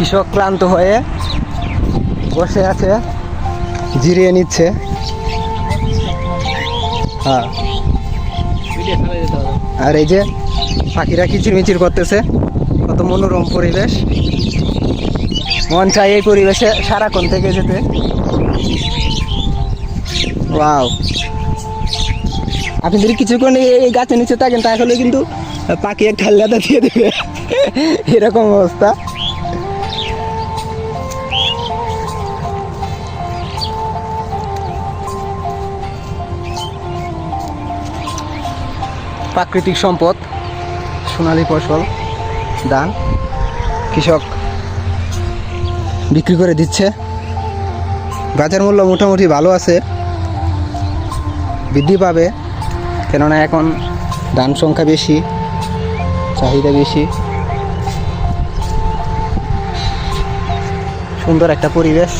কৃষক ক্লান্ত হয়ে বসে আছে, জিরিয়ে নিচ্ছে। হ্যাঁ, আর এই যে পাখিরা কিচিরমিচির করতেছে, কত মনোরম পরিবেশ। মন চাই এই পরিবেশে সারাক্ষণ থেকে যেতে। ওয়াও, আপনি যদি কিছুক্ষণ এই গাছের নিচে থাকেন তাহলে কিন্তু পাখি একটা লেদা দিয়ে দেবে, এরকম অবস্থা। প্রাকৃতিক সম্পদ, সোনালী ফসল, ধান কৃষক বিক্রি করে দিচ্ছে। বাজার মূল্য মোটামুটি ভালো আছে, বৃদ্ধি পাবে, কেননা এখন ধান সংখ্যা বেশি, চাহিদা বেশি। সুন্দর একটা পরিবেশ।